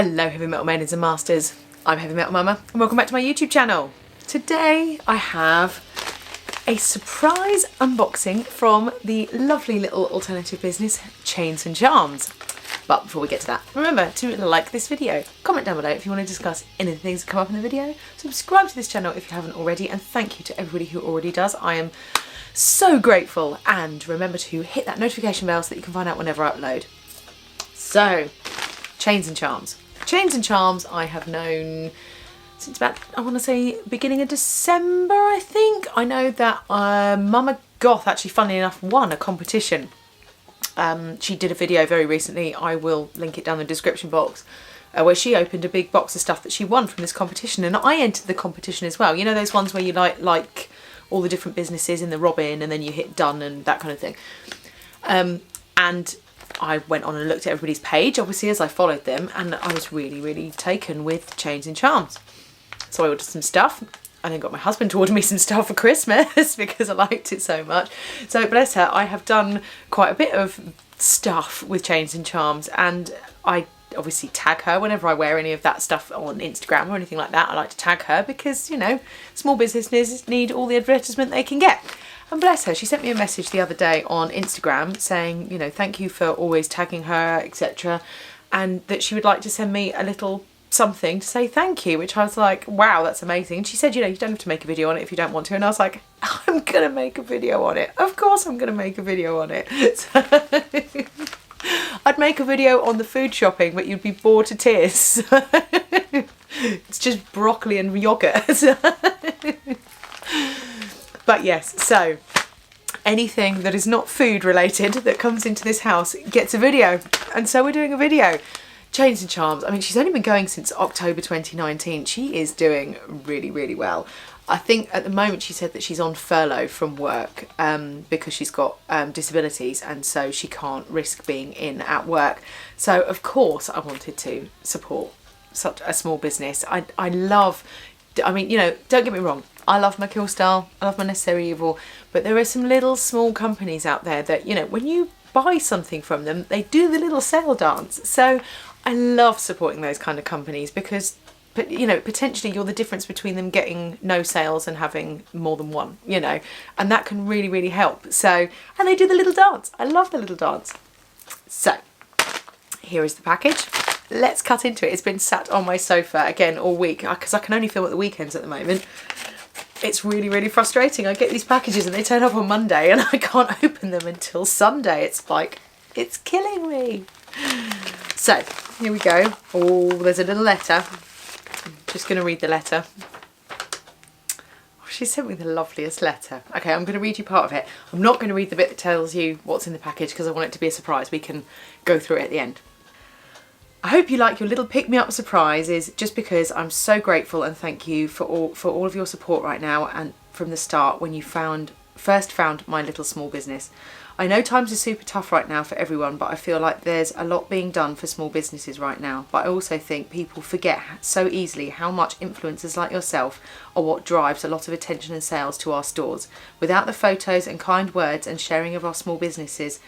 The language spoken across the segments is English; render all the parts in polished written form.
Hello Heavy Metal Maidens and Masters, I'm Heavy Metal Momma and welcome back to my YouTube channel. Today I have a surprise unboxing from the lovely little alternative business Chains and Charms. But before we get to that, remember to like this video, comment down below if you want to discuss any of the things that come up in the video, subscribe to this channel if you haven't already, and thank you to everybody who already does. I am so grateful, and remember to hit that notification bell so that you can find out whenever I upload. So, Chains and Charms. Chains and Charms I have known since about, I want to say, beginning of December, I think. I know that Momma Goth actually, funnily enough, won a competition. She did a video very recently, I will link it down in the description box, where she opened a big box of stuff that she won from this competition, and I entered the competition as well. You know those ones where you like all the different businesses in the robin and then you hit done and that kind of thing. And I went on and looked at everybody's page, obviously, as I followed them, and I was really taken with Chains and Charms. So I ordered some stuff. I then got my husband to order me some stuff for Christmas because I liked it so much. So bless her, I have done quite a bit of stuff with Chains and Charms, and I obviously tag her whenever I wear any of that stuff on Instagram or anything like that. I like to tag her because, you know, small businesses need all the advertisement they can get. And bless her, she sent me a message the other day on Instagram saying, you know, thank you for always tagging her, etc. And that she would like to send me a little something to say thank you, which I was like, wow, that's amazing. And she said, you know, you don't have to make a video on it if you don't want to. And I was like, I'm going to make a video on it. Of course I'm going to make a video on it. So I'd make a video on the food shopping, but you'd be bored to tears. It's just broccoli and yogurt. But yes, so anything that is not food related that comes into this house gets a video. And so we're doing a video. Chains and Charms, I mean, she's only been going since October 2019. She is doing really well. I think at the moment she said that she's on furlough from work because she's got disabilities, and so she can't risk being in at work. So of course I wanted to support such a small business. I love, I mean, you know, don't get me wrong, I love my Kill Style, I love my Necessary Evil, but there are some little small companies out there that, you know, when you buy something from them, they do the little sale dance. So I love supporting those kind of companies because, you know, potentially you're the difference between them getting no sales and having more than one, you know, and that can really help. So, and they do the little dance. I love the little dance. So here is the package. Let's cut into it. It's been sat on my sofa again all week because I can only film at the weekends at the moment. It's really frustrating. I get these packages and they turn up on Monday and I can't open them until Sunday. It's like, it's killing me. So here we go. Oh, there's a little letter. I'm just going to read the letter. Oh, she sent me the loveliest letter. Okay, I'm going to read you part of it. I'm not going to read the bit that tells you what's in the package because I want it to be a surprise. We can go through it at the end. I hope you like your little pick-me-up surprises, just because I'm so grateful and thank you for all of your support right now and from the start when you first found my little small business. I know times are super tough right now for everyone, but I feel like there's a lot being done for small businesses right now. But I also think people forget so easily how much influencers like yourself are what drives a lot of attention and sales to our stores. Without the photos and kind words and sharing of our small businesses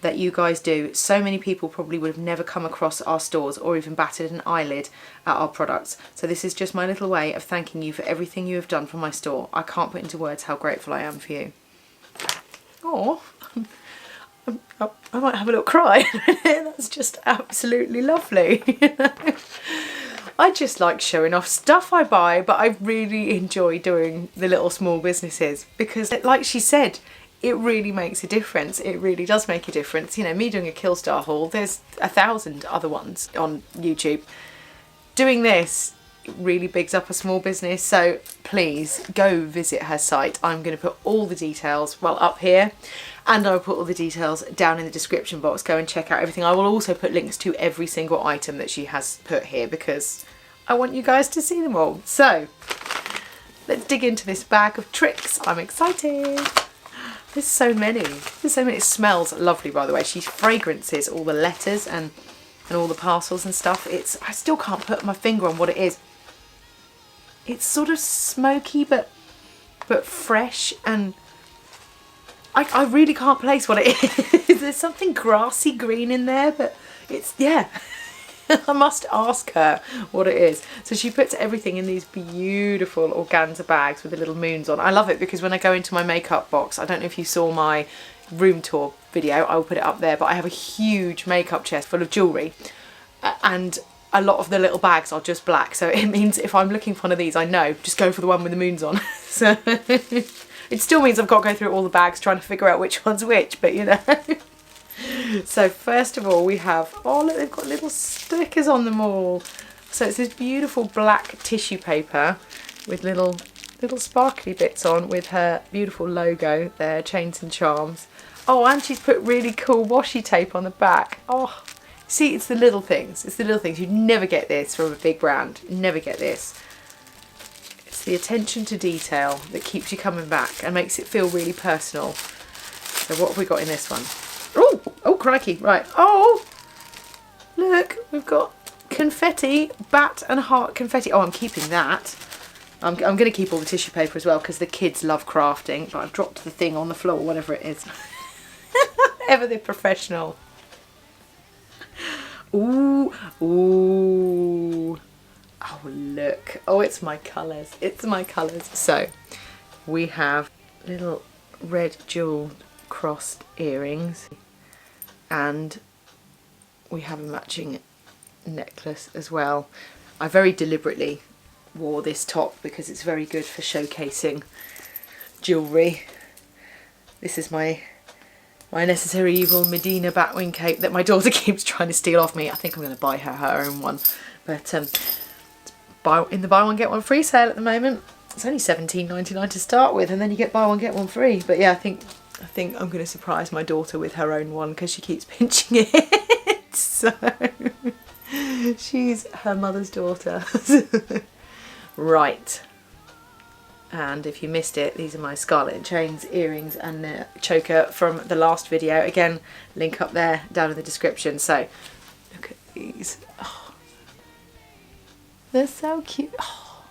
that you guys do, so many people probably would have never come across our stores or even batted an eyelid at our products. So this is just my little way of thanking you for everything you have done for my store. I can't put into words how grateful I am for you. Oh, I might have a little cry. That's just absolutely lovely. You know? I just like showing off stuff I buy, but I really enjoy doing the little small businesses because, like she said, it really makes a difference. It really does make a difference. You know, me doing a Kill Star haul, there's 1,000 other ones on YouTube. Doing this really bigs up a small business, so please go visit her site. I'm going to put all the details, well, up here, and I'll put all the details down in the description box. Go and check out everything. I will also put links to every single item that she has put here because I want you guys to see them all. So let's dig into this bag of tricks. I'm excited. There's so many. There's so many. It smells lovely, by the way. She fragrances all the letters and all the parcels and stuff. I still can't put my finger on what it is. It's sort of smoky but fresh, and I really can't place what it is. There's something grassy green in there, but it's, yeah. I must ask her what it is. So she puts everything in these beautiful organza bags with the little moons on. I love it because when I go into my makeup box, I don't know if you saw my room tour video, I'll put it up there, but I have a huge makeup chest full of jewellery, and a lot of the little bags are just black, so it means if I'm looking for one of these, I know, just go for the one with the moons on. So it still means I've got to go through all the bags trying to figure out which one's which, but you know. So first of all we have, oh look, they've got little stickers on them all. So it's this beautiful black tissue paper with little sparkly bits on with her beautiful logo there, Chains and Charms. Oh, and she's put really cool washi tape on the back. Oh, see, it's the little things. It's the little things. You'd never get this from a big brand. Never get this. It's the attention to detail that keeps you coming back and makes it feel really personal. So what have we got in this one? Oh, crikey. Right. Oh, look, we've got confetti, bat and heart confetti. Oh, I'm keeping that. I'm going to keep all the tissue paper as well because the kids love crafting, but I've dropped the thing on the floor, whatever it is. Ever the professional. Ooh, ooh. Oh, look. Oh, it's my colours. It's my colours. So, we have little red jewel crossed earrings, and we have a matching necklace as well. I very deliberately wore this top because it's very good for showcasing jewellery. This is my Necessary Evil Medina Batwing cape that my daughter keeps trying to steal off me. I think I'm going to buy her own one, but in the buy one get one free sale at the moment. It's only £17.99 to start with, and then you get buy one get one free. But yeah, I think I'm going to surprise my daughter with her own one because she keeps pinching it. So she's her mother's daughter. Right. And if you missed it, these are my Scarlet and Chains earrings and choker from the last video. Again, link up there down in the description. So look at these. Oh, they're so cute. Oh,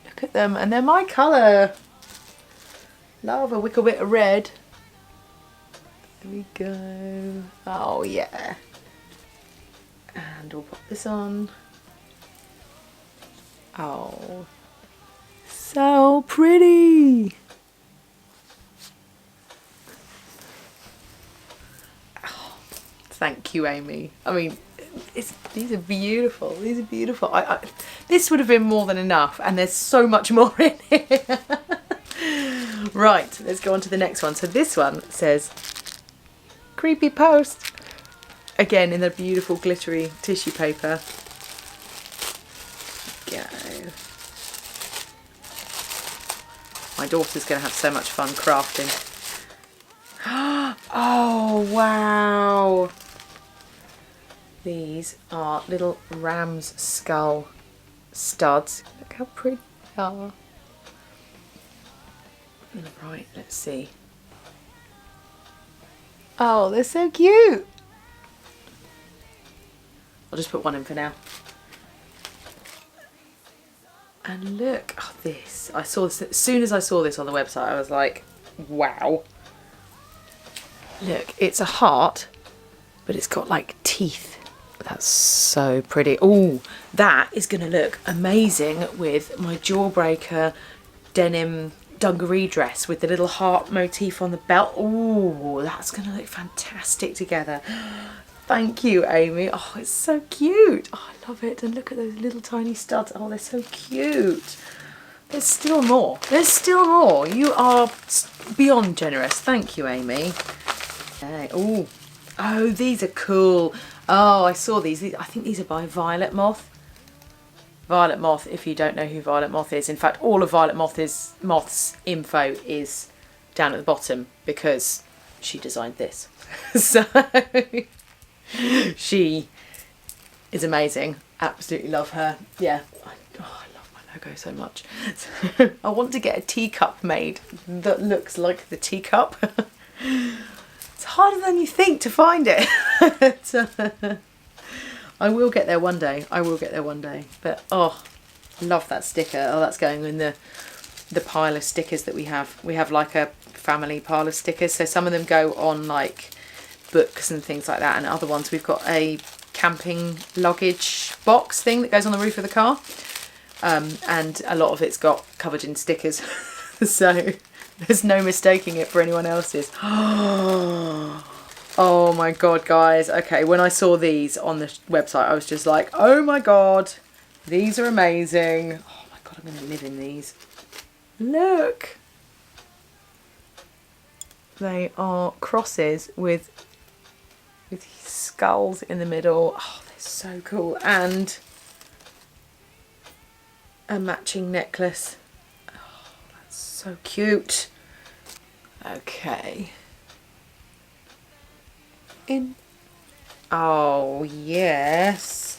look at them, and they're my colour. Love a wicked bit of red. There we go. Oh yeah. And we'll pop this on. Oh, so pretty. Oh, thank you, Amy. I mean, these are beautiful. These are beautiful. This would have been more than enough, and there's so much more in here. Right, let's go on to the next one. So this one says creepy post. Again, in the beautiful glittery tissue paper. Go. My daughter's going to have so much fun crafting. Oh, wow. These are little ram's skull studs. Look how pretty they are. Right, let's see. Oh, they're so cute. I'll just put one in for now. And look, oh, this. I saw this, as soon as I saw this on the website, I was like, wow. Look, it's a heart, but it's got like teeth. That's so pretty. Oh, that is going to look amazing with my Jawbreaker denim dungaree dress with the little heart motif on the belt. Oh, that's going to look fantastic together. Thank you, Amy. Oh, it's so cute. Oh, I love it. And look at those little tiny studs. Oh, they're so cute. There's still more. There's still more. You are beyond generous. Thank you, Amy. Okay. Oh, oh, these are cool. Oh, I saw these. I think these are by Violet Moth. Violet Moth, if you don't know who Violet Moth is. In fact, all of Violet Moth's info is down at the bottom because she designed this. So she is amazing. Absolutely love her. Yeah. I love my logo so much. So I want to get a teacup made that looks like the teacup. It's harder than you think to find it. I will get there one day. I will get there one day. But oh, love that sticker. Oh, that's going in the pile of stickers that we have. We have like a family pile of stickers. So some of them go on like books and things like that, and other ones we've got a camping luggage box thing that goes on the roof of the car. And a lot of it's got covered in stickers. So there's no mistaking it for anyone else's. Oh my god, guys. Okay, when I saw these on the website, I was just like, oh my god, these are amazing. Oh my god, I'm going to live in these. Look. They are crosses with skulls in the middle. Oh, they're so cool. And a matching necklace. Oh, that's so cute. Okay. In. Oh, yes.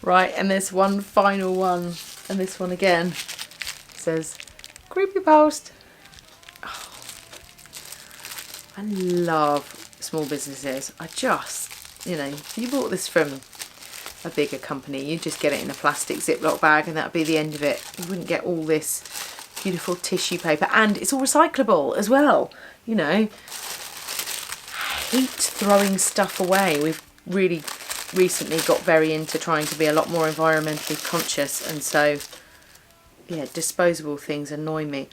Right, and there's one final one, and this one again says creepy post. Oh, I love small businesses. I just, you know, if you bought this from a bigger company, you'd just get it in a plastic Ziploc bag and that'd be the end of it. You wouldn't get all this beautiful tissue paper, and it's all recyclable as well. You know, I hate throwing stuff away. We've really recently got very into trying to be a lot more environmentally conscious, and so yeah, disposable things annoy me.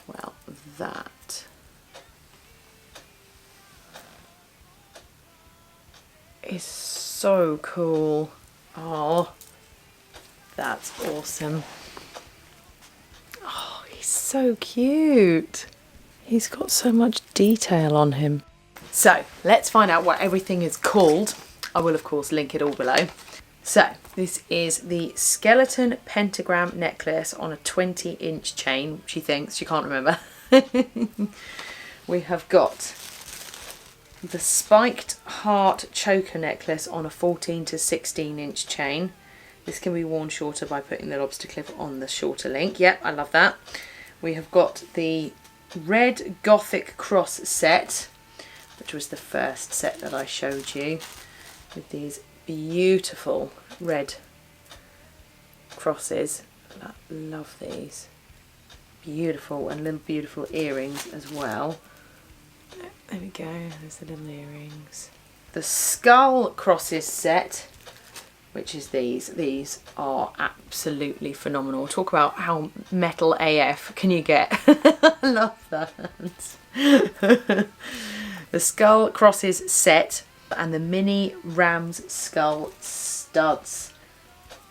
Well, that is so cool. Oh, that's awesome. Oh, he's so cute. He's got so much detail on him. So let's find out what everything is called. I will of course link it all below. So this is the skeleton pentagram necklace on a 20-inch chain. She thinks, she can't remember. We have got the spiked heart choker necklace on a 14 to 16-inch chain. This can be worn shorter by putting the lobster clip on the shorter link. Yep, I love that. We have got the red Gothic Cross Set, which was the first set that I showed you, with these beautiful red crosses. I love these. Beautiful, and little beautiful earrings as well. There we go, there's the little earrings. The skull crosses set, which is these. These are absolutely phenomenal. Talk about how metal AF can you get. I love that. The skull crosses set and the mini ram's skull studs,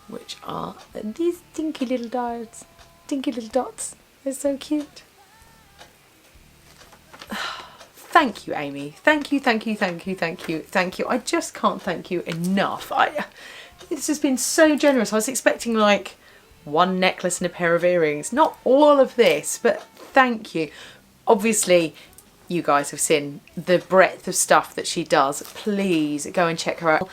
which are these dinky little dots. Dinky little dots. They're so cute. Thank you, Amy. Thank you, thank you, thank you, thank you, thank you. I just can't thank you enough. This has been so generous. I was expecting like one necklace and a pair of earrings. Not all of this, but thank you. Obviously, you guys have seen the breadth of stuff that she does. Please go and check her out.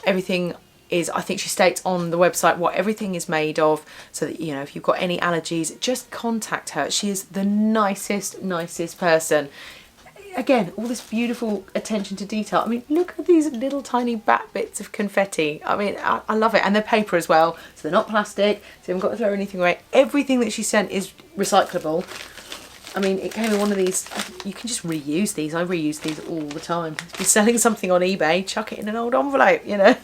Everything is, I think she states on the website what everything is made of, so that, you know, if you've got any allergies, just contact her. She is the nicest person. Again, all this beautiful attention to detail. I mean, look at these little tiny bat bits of confetti. I mean, I love it. And they're paper as well, so they're not plastic, so you haven't got to throw anything away. Everything that she sent is recyclable. I mean, it came in one of these, you can just reuse these. I reuse these all the time. If you're selling something on eBay, chuck it in an old envelope, you know.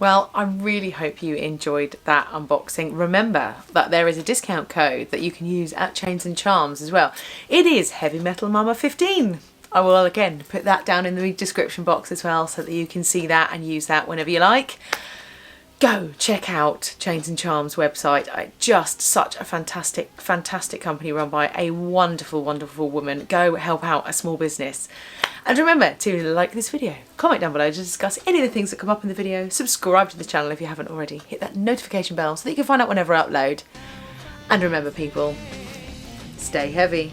Well, I really hope you enjoyed that unboxing. Remember that there is a discount code that you can use at Chains and Charms as well. It is Heavy Metal Mama 15. I will again put that down in the description box as well, so that you can see that and use that whenever you like. Go check out Chains and Charms website. Just such a fantastic company run by a wonderful woman. Go help out a small business. And remember to like this video, comment down below to discuss any of the things that come up in the video, subscribe to the channel if you haven't already, hit that notification bell so that you can find out whenever I upload. And remember people, stay heavy.